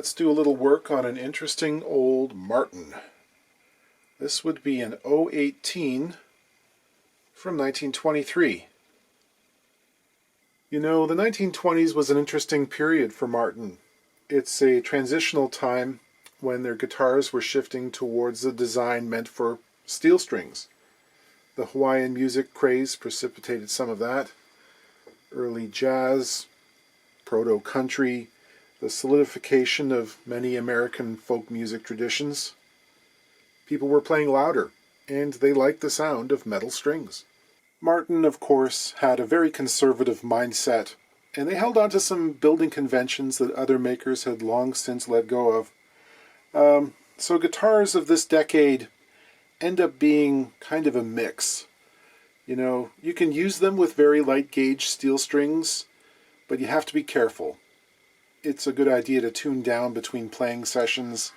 let's do a little work on an interesting old Martin. This would be an 018 from 1923. You know, the 1920s was an interesting period for Martin. It's a transitional time when their guitars were shifting towards a design meant for steel strings. The Hawaiian music craze precipitated some of that. Early jazz, proto-country, the solidification of many American folk music traditions. People were playing louder, and they liked the sound of metal strings. Martin, of course, had a very conservative mindset, and they held on to some building conventions that other makers had long since let go of. So guitars of this decade end up being kind of a mix. You know, you can use them with very light gauge steel strings, but you have to be careful. It's a good idea to tune down between playing sessions.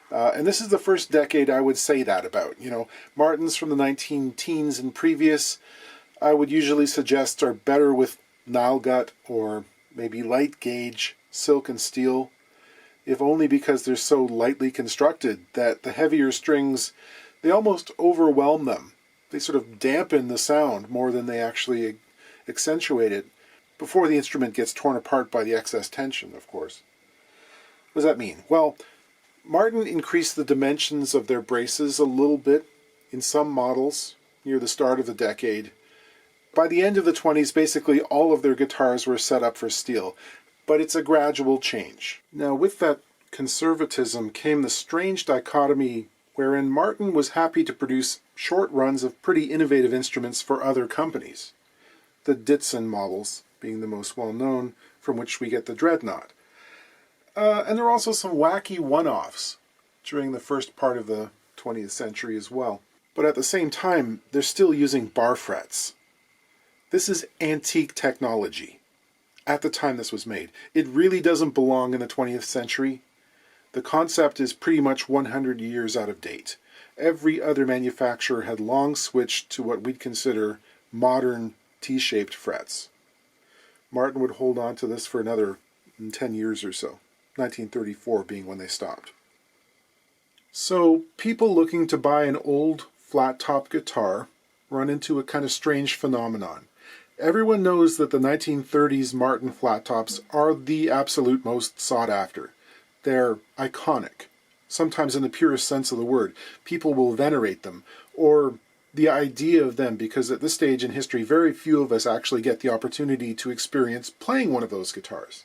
And this is the first decade I would say that about. You know, Martins from the 19-teens and previous, I would usually suggest are better with Nile gut or maybe light gauge silk and steel, if only because they're so lightly constructed that the heavier strings, they almost overwhelm them. They sort of dampen the sound more than they actually accentuate it, before the instrument gets torn apart by the excess tension, of course. What does that mean? Well, Martin increased the dimensions of their braces a little bit in some models near the start of the decade. By the end of the 20s, basically all of their guitars were set up for steel, but it's a gradual change. Now, with that conservatism came the strange dichotomy wherein Martin was happy to produce short runs of pretty innovative instruments for other companies. The Ditson models being the most well-known, from which we get the Dreadnought. And there are also some wacky one-offs during the first part of the 20th century as well. But at the same time, they're still using bar frets. This is antique technology. At the time this was made, it really doesn't belong in the 20th century. The concept is pretty much 100 years out of date. Every other manufacturer had long switched to what we'd consider modern T-shaped frets. Martin would hold on to this for another 10 years or so, 1934 being when they stopped. So people looking to buy an old flat-top guitar run into a kind of strange phenomenon. Everyone knows that the 1930s Martin flat tops are the absolute most sought after. They're iconic, sometimes in the purest sense of the word. People will venerate them, or the idea of them, because at this stage in history, very few of us actually get the opportunity to experience playing one of those guitars.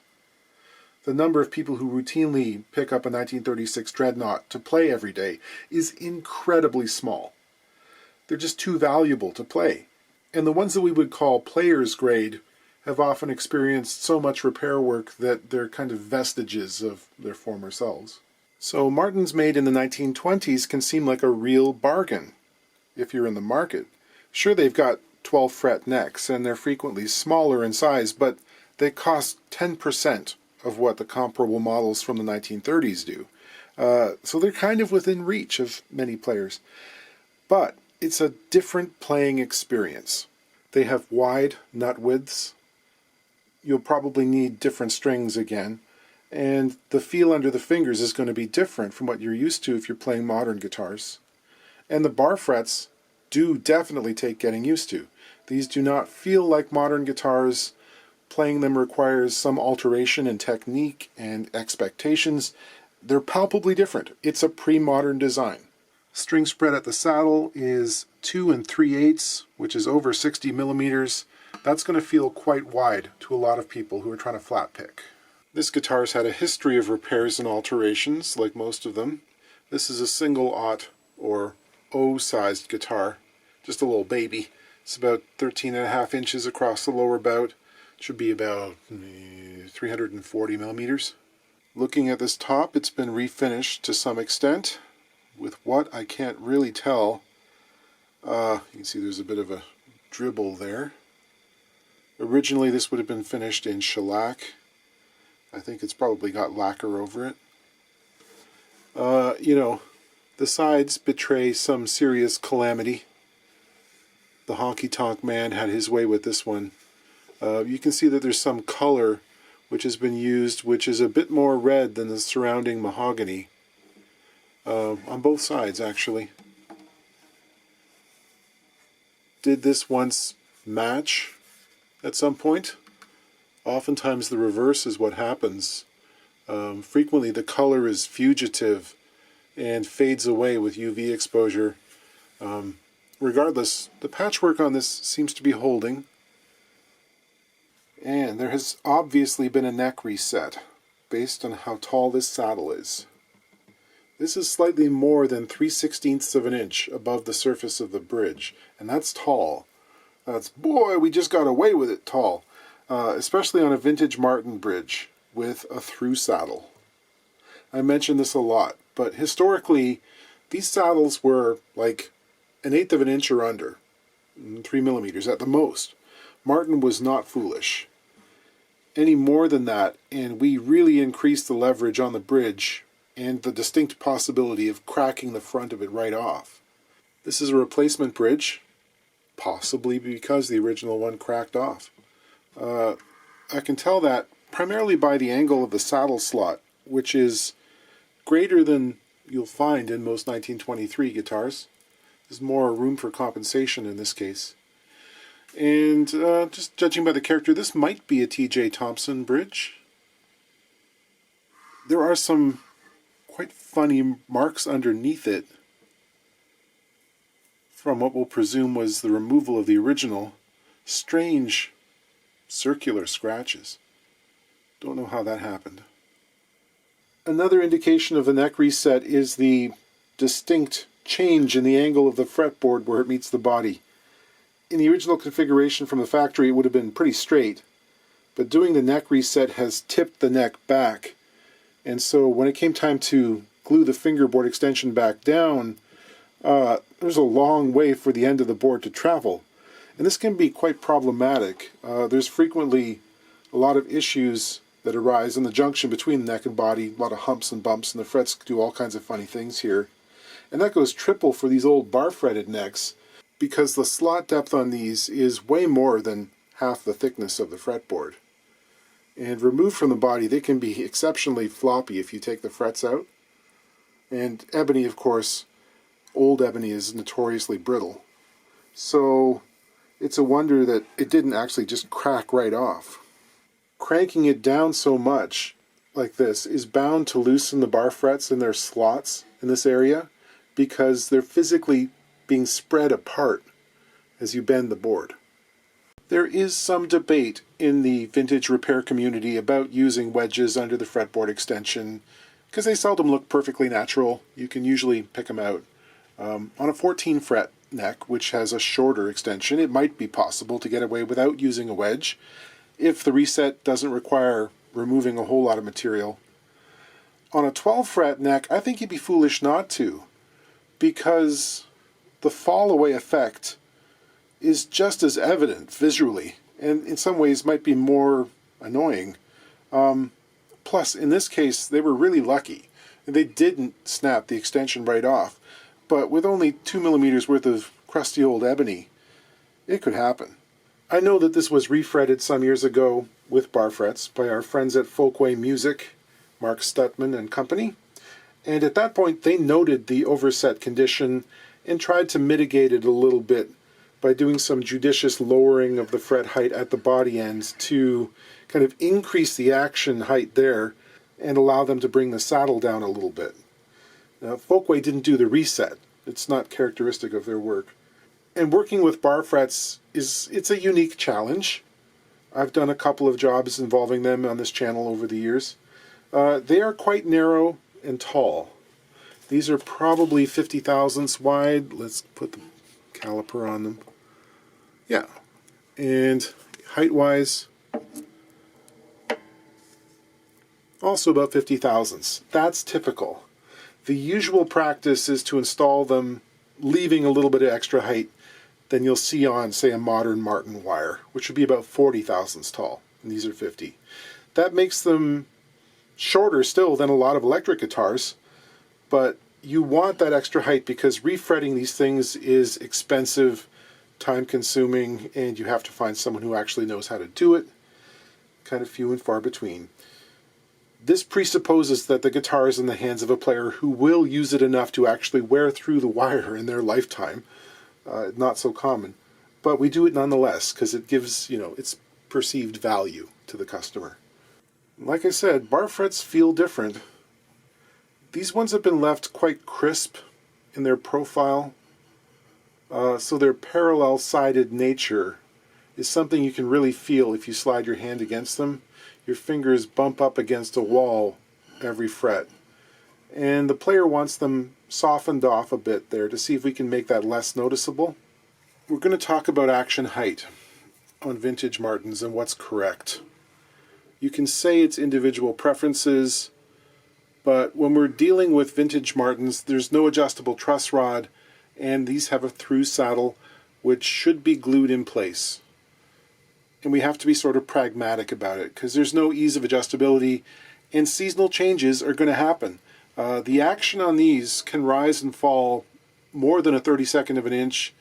The number of people who routinely pick up a 1936 Dreadnought to play every day is incredibly small. They're just too valuable to play. And the ones that we would call players grade have often experienced so much repair work that they're kind of vestiges of their former selves. So Martins made in the 1920s can seem like a real bargain if you're in the market. Sure, they've got 12 fret necks and they're frequently smaller in size, but they cost 10% of what the comparable models from the 1930s do. So they're kind of within reach of many players. But it's a different playing experience. They have wide nut widths. You'll probably need different strings again. And the feel under the fingers is going to be different from what you're used to if you're playing modern guitars. And the bar frets do definitely take getting used to. These do not feel like modern guitars. Playing them requires some alteration in technique and expectations. They're palpably different. It's a pre-modern design. String spread at the saddle is 2 3/8, which is over 60 millimeters. That's going to feel quite wide to a lot of people who are trying to flat pick. This guitar's had a history of repairs and alterations, like most of them. This is a single-aught or O-sized guitar, just a little baby. It's about 13.5 inches across the lower bout. It should be about 340 millimeters. Looking at this top, it's been refinished to some extent. With what, I can't really tell. You can see there's a bit of a dribble there. Originally this would have been finished in shellac. I think it's probably got lacquer over it. You know, the sides betray some serious calamity. The honky-tonk man had his way with this one. You can see that there's some color which has been used, which is a bit more red than the surrounding mahogany, on both sides actually. Did this once match at some point? Oftentimes the reverse is what happens. Frequently the color is fugitive and fades away with UV exposure. Regardless, the patchwork on this seems to be holding. And there has obviously been a neck reset based on how tall this saddle is. This is slightly more than 3/16 of an inch above the surface of the bridge, and that's tall. That's, boy, we just got away with it tall, especially on a vintage Martin bridge with a through saddle. I mention this a lot, but historically, these saddles were like 1/8 of an inch or under, 3 millimeters at the most. Martin was not foolish. Any more than that, and we really increased the leverage on the bridge and the distinct possibility of cracking the front of it right off. This is a replacement bridge, possibly because the original one cracked off. I can tell that primarily by the angle of the saddle slot, which is greater than you'll find in most 1923 guitars. There's more room for compensation in this case. And just judging by the character, this might be a T.J. Thompson bridge. There are some quite funny marks underneath it from what we'll presume was the removal of the original. Strange circular scratches. Don't know how that happened. Another indication of the neck reset is the distinct change in the angle of the fretboard where it meets the body. In the original configuration from the factory, it would have been pretty straight, but doing the neck reset has tipped the neck back. And so when it came time to glue the fingerboard extension back down, there's a long way for the end of the board to travel. And this can be quite problematic. There's frequently a lot of issues that arise in the junction between the neck and body, a lot of humps and bumps, and the frets do all kinds of funny things here. And that goes triple for these old bar-fretted necks, because the slot depth on these is way more than half the thickness of the fretboard. And removed from the body, they can be exceptionally floppy if you take the frets out. And ebony, of course, old ebony is notoriously brittle. So it's a wonder that it didn't actually just crack right off. Cranking it down so much, like this, is bound to loosen the bar frets in their slots in this area, because they're physically being spread apart as you bend the board. There is some debate in the vintage repair community about using wedges under the fretboard extension, because they seldom look perfectly natural. You can usually pick them out. On a 14 fret neck, which has a shorter extension, it might be possible to get away without using a wedge, if the reset doesn't require removing a whole lot of material. On a 12 fret neck, I think you'd be foolish not to, because the fall away effect is just as evident visually, and in some ways might be more annoying. Plus, in this case, they were really lucky. They didn't snap the extension right off, but with only 2 millimeters worth of crusty old ebony, it could happen. I know that this was refretted some years ago with bar frets by our friends at Folkway Music, Mark Stutman and company, and at that point they noted the overset condition and tried to mitigate it a little bit by doing some judicious lowering of the fret height at the body ends to kind of increase the action height there and allow them to bring the saddle down a little bit. Now, Folkway didn't do the reset. It's not characteristic of their work. And working with bar frets it's a unique challenge. I've done a couple of jobs involving them on this channel over the years. They are quite narrow and tall. These are probably 50 thousandths wide. Let's put the caliper on them. Yeah. And height-wise, also about 50 thousandths. That's typical. The usual practice is to install them leaving a little bit of extra height than you'll see on, say, a modern Martin wire, which would be about 40 thousandths tall, and these are 50. That makes them shorter still than a lot of electric guitars, but you want that extra height because refretting these things is expensive, time-consuming, and you have to find someone who actually knows how to do it. kind of few and far between. This presupposes that the guitar is in the hands of a player who will use it enough to actually wear through the wire in their lifetime. Not so common. But we do it nonetheless because it gives, its perceived value to the customer. Like I said, bar frets feel different. These ones have been left quite crisp in their profile, so their parallel-sided nature is something you can really feel if you slide your hand against them. Your fingers bump up against a wall every fret. And the player wants them softened off a bit there to see if we can make that less noticeable. We're going to talk about action height on vintage Martins and what's correct. You can say it's individual preferences, but when we're dealing with vintage Martins, there's no adjustable truss rod, and these have a through saddle which should be glued in place. And we have to be sort of pragmatic about it because there's no ease of adjustability, and seasonal changes are going to happen. The action on these can rise and fall more than a 32nd of an inch,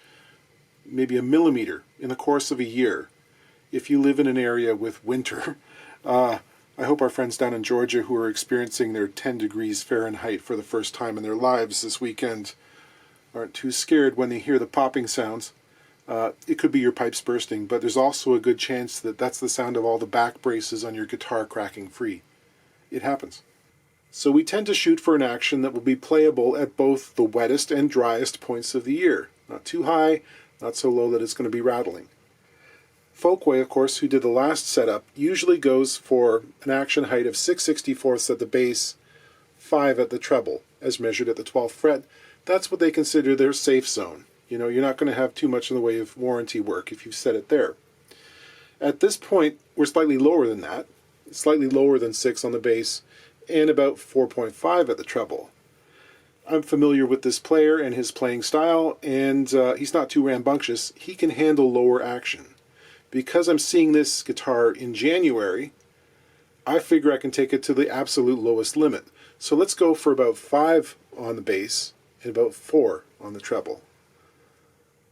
maybe a millimeter in the course of a year if you live in an area with winter. I hope our friends down in Georgia who are experiencing their 10 degrees Fahrenheit for the first time in their lives this weekend aren't too scared when they hear the popping sounds. It could be your pipes bursting, but there's also a good chance that that's the sound of all the back braces on your guitar cracking free. It happens. So we tend to shoot for an action that will be playable at both the wettest and driest points of the year. Not too high, not so low that it's going to be rattling. Folkway, of course, who did the last setup, usually goes for an action height of 6/64 at the bass, 5 at the treble, as measured at the 12th fret. That's what they consider their safe zone. You're not going to have too much in the way of warranty work if you've set it there. At this point, we're slightly lower than that, slightly lower than 6 on the bass, and about 4.5 at the treble. I'm familiar with this player and his playing style, and he's not too rambunctious. He can handle lower action. Because I'm seeing this guitar in January, I figure I can take it to the absolute lowest limit. So let's go for about 5 on the bass and about 4 on the treble.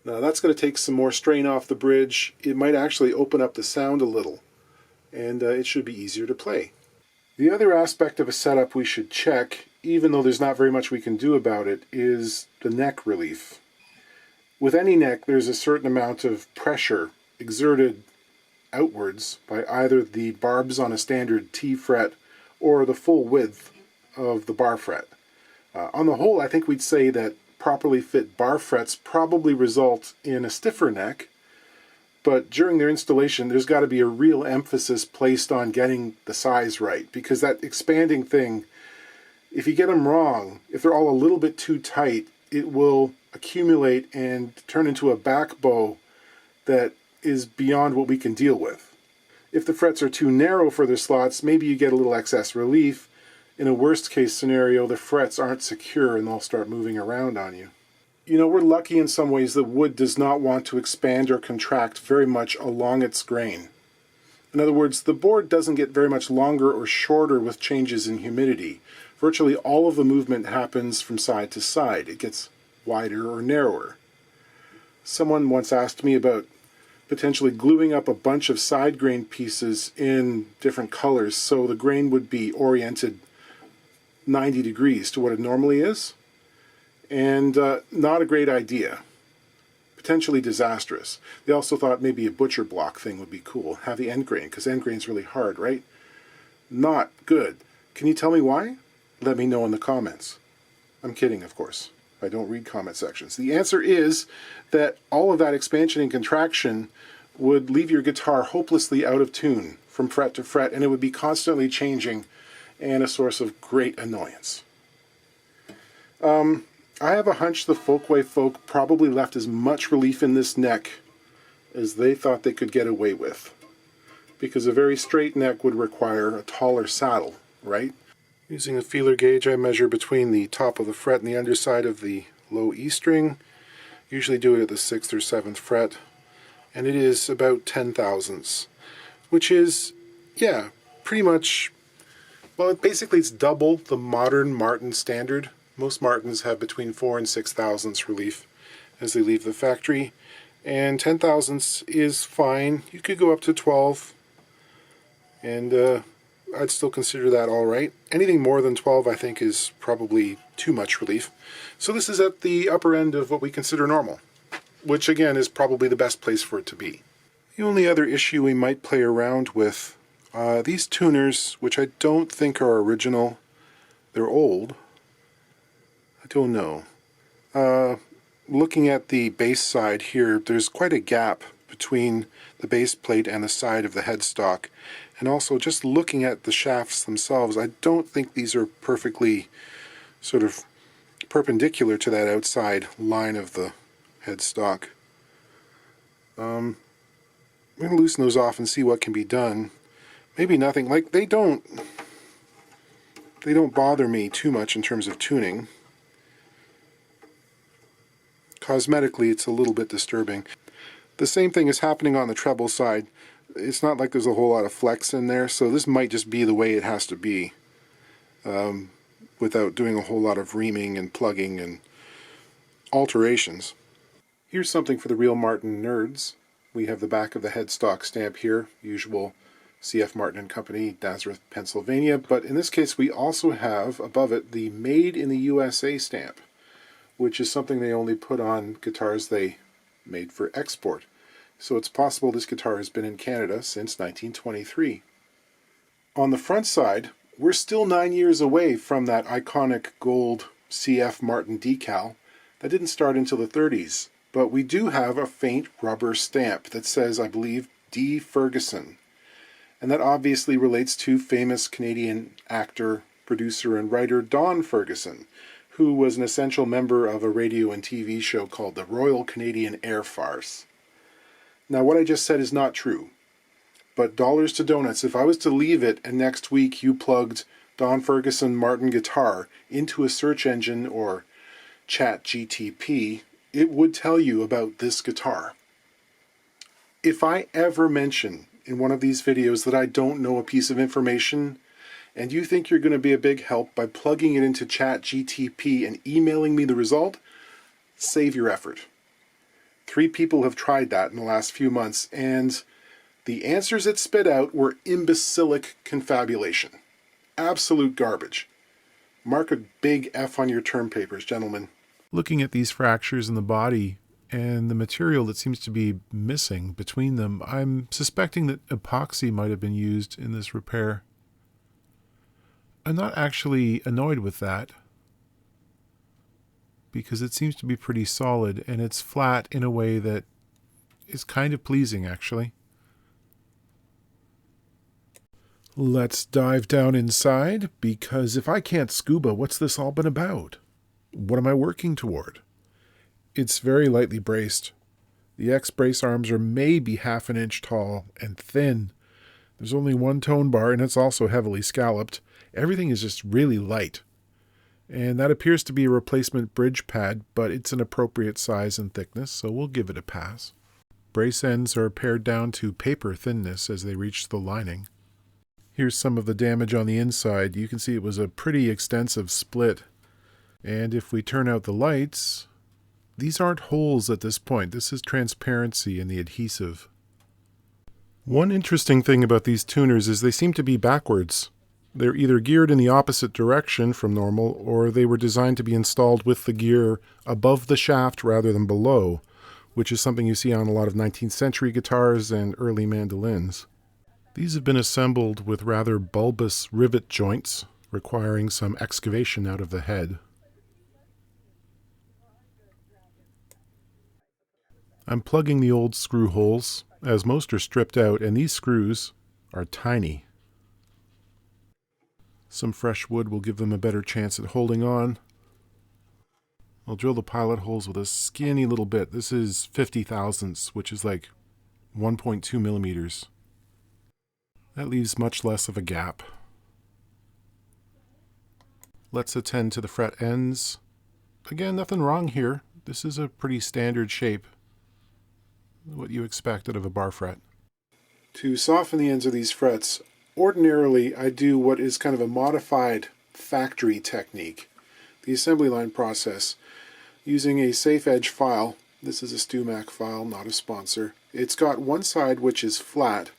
Now that's going to take some more strain off the bridge. It might actually open up the sound a little, and it should be easier to play. The other aspect of a setup we should check, even though there's not very much we can do about it, is the neck relief. With any neck, there's a certain amount of pressure exerted outwards by either the barbs on a standard T fret or the full width of the bar fret. On the whole, I think we'd say that properly fit bar frets probably result in a stiffer neck, but during their installation there's got to be a real emphasis placed on getting the size right, because that expanding thing, if you get them wrong, if they're all a little bit too tight, it will accumulate and turn into a back bow that is beyond what we can deal with. If the frets are too narrow for their slots, maybe you get a little excess relief. In a worst case scenario, the frets aren't secure and they'll start moving around on you. We're lucky in some ways that wood does not want to expand or contract very much along its grain. In other words, the board doesn't get very much longer or shorter with changes in humidity. Virtually all of the movement happens from side to side. It gets wider or narrower. Someone once asked me about potentially gluing up a bunch of side grain pieces in different colors so the grain would be oriented 90 degrees to what it normally is, and not a great idea. Potentially disastrous. They also thought maybe a butcher block thing would be cool, have the end grain, because end grain's really hard, right? Not good. Can you tell me why? Let me know in the comments. I'm kidding, of course. I don't read comment sections. The answer is that all of that expansion and contraction would leave your guitar hopelessly out of tune from fret to fret, and it would be constantly changing and a source of great annoyance. I have a hunch the Folkway folk probably left as much relief in this neck as they thought they could get away with, because a very straight neck would require a taller saddle, right? Using a feeler gauge, I measure between the top of the fret and the underside of the low E string. Usually do it at the 6th or 7th fret, and it is about 10 thousandths, which is, yeah, pretty much, well, basically it's double the modern Martin standard. Most Martins have between 4 and 6 thousandths relief as they leave the factory, and 10 thousandths is fine. You could go up to 12, and I'd still consider that all right. Anything more than 12 I think is probably too much relief. So this is at the upper end of what we consider normal, which again is probably the best place for it to be. The only other issue we might play around with, these tuners, which I don't think are original, they're old. I don't know. Looking at the base side here, there's quite a gap between the base plate and the side of the headstock. And also just looking at the shafts themselves, I don't think these are perfectly sort of perpendicular to that outside line of the headstock. I'm going to loosen those off and see what can be done. Maybe nothing. Like, they don't bother me too much in terms of tuning. Cosmetically, it's a little bit disturbing. The same thing is happening on the treble side. It's not like there's a whole lot of flex in there, so this might just be the way it has to be, without doing a whole lot of reaming and plugging and alterations. Here's something for the real Martin nerds. We have the back of the headstock stamp here, usual C.F. Martin & Company, Nazareth, Pennsylvania, but in this case we also have above it the Made in the USA stamp, which is something they only put on guitars they made for export. So it's possible this guitar has been in Canada since 1923. On the front side, we're still 9 years away from that iconic gold C.F. Martin decal that didn't start until the 30s. But we do have a faint rubber stamp that says, I believe, D. Ferguson. And that obviously relates to famous Canadian actor, producer, and writer Don Ferguson, who was an essential member of a radio and TV show called the Royal Canadian Air Farce. Now, what I just said is not true. But dollars to donuts, if I was to leave it and next week you plugged Don Ferguson Martin guitar into a search engine or Chat GTP, it would tell you about this guitar. If I ever mention in one of these videos that I don't know a piece of information, and you think you're going to be a big help by plugging it into Chat GTP and emailing me the result, save your effort. 3 people have tried that in the last few months, and the answers it spit out were imbecilic confabulation. Absolute garbage. Mark a big F on your term papers, gentlemen. Looking at these fractures in the body and the material that seems to be missing between them, I'm suspecting that epoxy might have been used in this repair. I'm not actually annoyed with that, because it seems to be pretty solid and it's flat in a way that is kind of pleasing, actually. Let's dive down inside, because if I can't scuba, what's this all been about? What am I working toward? It's very lightly braced. The X-brace arms are maybe half an inch tall and thin. There's only one tone bar and it's also heavily scalloped. Everything is just really light. And that appears to be a replacement bridge pad, but it's an appropriate size and thickness, so we'll give it a pass. Brace ends are pared down to paper thinness as they reach the lining. Here's some of the damage on the inside. You can see it was a pretty extensive split. And if we turn out the lights, these aren't holes at this point. This is transparency in the adhesive. One interesting thing about these tuners is they seem to be backwards. They're either geared in the opposite direction from normal, or they were designed to be installed with the gear above the shaft rather than below, which is something you see on a lot of 19th century guitars and early mandolins. These have been assembled with rather bulbous rivet joints, requiring some excavation out of the head. I'm plugging the old screw holes, as most are stripped out, and these screws are tiny. Some fresh wood will give them a better chance at holding on. I'll drill the pilot holes with a skinny little bit. This is 50 thousandths, which is like 1.2 millimeters. That leaves much less of a gap. Let's attend to the fret ends. Again, nothing wrong here. This is a pretty standard shape. What you expect out of a bar fret. To soften the ends of these frets, ordinarily I do what is kind of a modified factory technique, the assembly line process, using a safe edge file. This is a StewMac file, not a sponsor. It's got one side which is flat,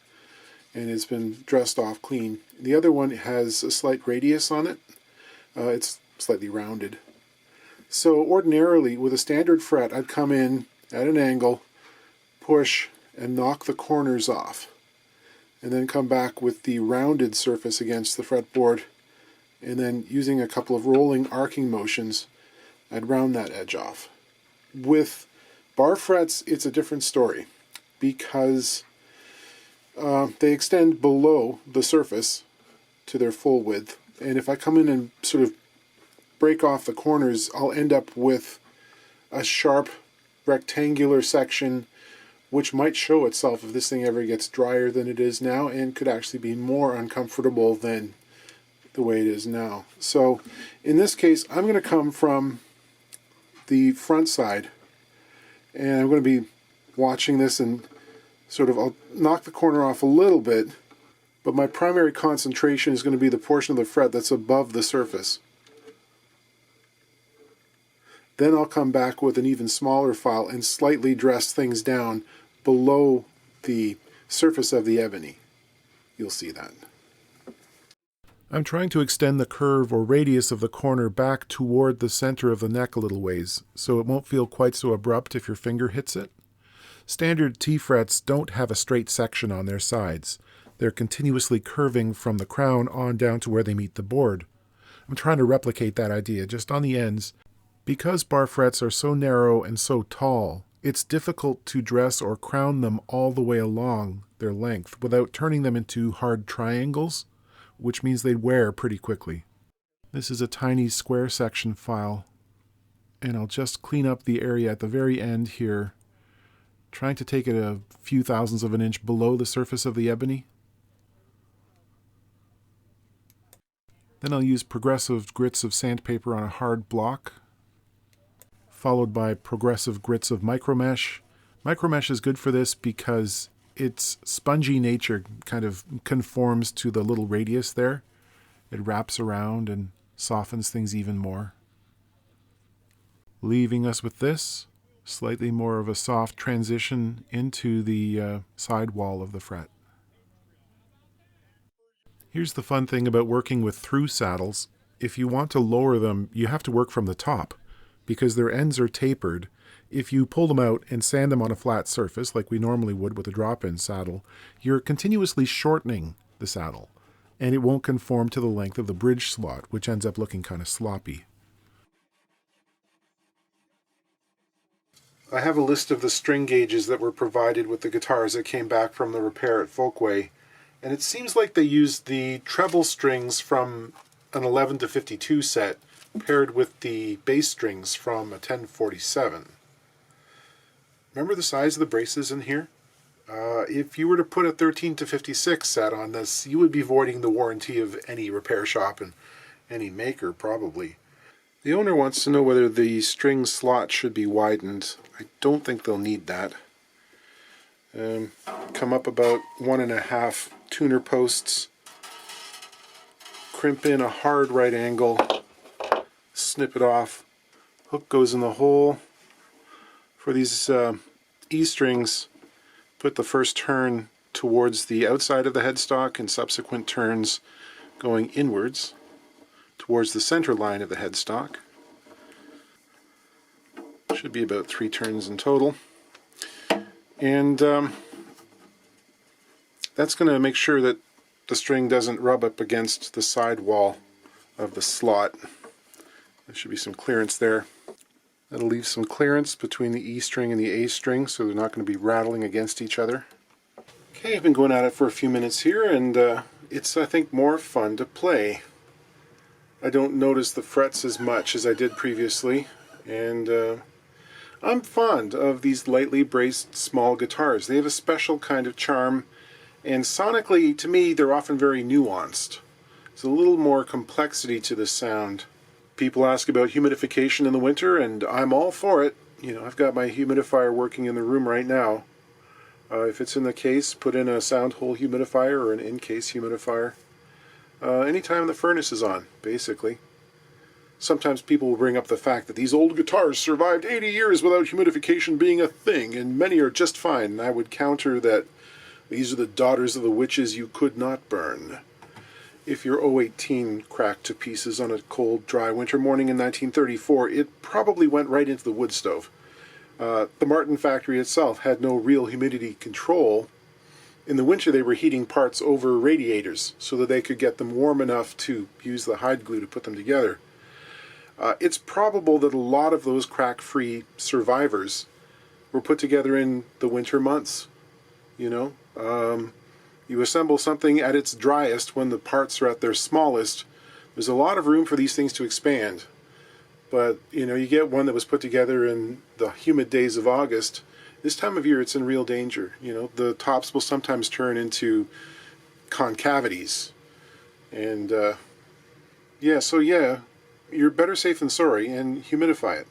and it's been dressed off clean. The other one has a slight radius on it. It's slightly rounded. So ordinarily, with a standard fret, I'd come in at an angle, push, and knock the corners off, and then come back with the rounded surface against the fretboard, and then using a couple of rolling arcing motions, I'd round that edge off. With bar frets, it's a different story, because they extend below the surface to their full width, and if I come in and sort of break off the corners, I'll end up with a sharp rectangular section which might show itself if this thing ever gets drier than it is now, and could actually be more uncomfortable than the way it is now. So in this case, I'm going to come from the front side, and I'm going to be watching this, and sort of I'll knock the corner off a little bit, but my primary concentration is going to be the portion of the fret that's above the surface. Then I'll come back with an even smaller file and slightly dress things down below the surface of the ebony. You'll see that. I'm trying to extend the curve or radius of the corner back toward the center of the neck a little ways, so it won't feel quite so abrupt if your finger hits it. Standard T-frets don't have a straight section on their sides. They're continuously curving from the crown on down to where they meet the board. I'm trying to replicate that idea just on the ends. Because bar frets are so narrow and so tall, it's difficult to dress or crown them all the way along their length without turning them into hard triangles, which means they'd wear pretty quickly. This is a tiny square section file, and I'll just clean up the area at the very end here, trying to take it a few thousandths of an inch below the surface of the ebony. Then I'll use progressive grits of sandpaper on a hard block, followed by progressive grits of micromesh. Micromesh is good for this because its spongy nature kind of conforms to the little radius there. It wraps around and softens things even more. Leaving us with this, slightly more of a soft transition into the side wall of the fret. Here's the fun thing about working with through saddles. If you want to lower them, you have to work from the top, because their ends are tapered. If you pull them out and sand them on a flat surface, like we normally would with a drop-in saddle, you're continuously shortening the saddle, and it won't conform to the length of the bridge slot, which ends up looking kind of sloppy. I have a list of the string gauges that were provided with the guitars that came back from the repair at Folkway, and it seems like they used the treble strings from an 11 to 52 set paired with the bass strings from a 1047. Remember the size of the braces in here? If you were to put a 13 to 56 set on this, you would be voiding the warranty of any repair shop and any maker, probably. The owner wants to know whether the string slot should be widened. I don't think they'll need that. Come up about 1.5 tuner posts, crimp in a hard right angle, snip it off, hook goes in the hole. For these E strings, put the first turn towards the outside of the headstock and subsequent turns going inwards towards the center line of the headstock. Should be about 3 turns in total. And that's going to make sure that the string doesn't rub up against the side wall of the slot. There should be some clearance there. That'll leave some clearance between the E string and the A string, so they're not going to be rattling against each other. Okay, I've been going at it for a few minutes here, and it's, I think, more fun to play. I don't notice the frets as much as I did previously, and I'm fond of these lightly braced small guitars. They have a special kind of charm, and sonically, to me, they're often very nuanced. There's a little more complexity to the sound. People ask about humidification in the winter, and I'm all for it. You know, I've got my humidifier working in the room right now. If it's in the case, put in a sound hole humidifier or an in-case humidifier. Anytime the furnace is on, basically. Sometimes people will bring up the fact that these old guitars survived 80 years without humidification being a thing, and many are just fine. And I would counter that These are the daughters of the witches you could not burn. If your 018 cracked to pieces on a cold, dry winter morning in 1934, it probably went right into the wood stove. The Martin factory itself had no real humidity control. In the winter, they were heating parts over radiators so that they could get them warm enough to use the hide glue to put them together. It's probable that a lot of those crack-free survivors were put together in the winter months. You know, you assemble something at its driest when the parts are at their smallest. There's a lot of room for these things to expand. But, you know, you get one that was put together in the humid days of August. This time of year, it's in real danger. You know, the tops will sometimes turn into concavities. And, yeah, you're better safe than sorry, and humidify it.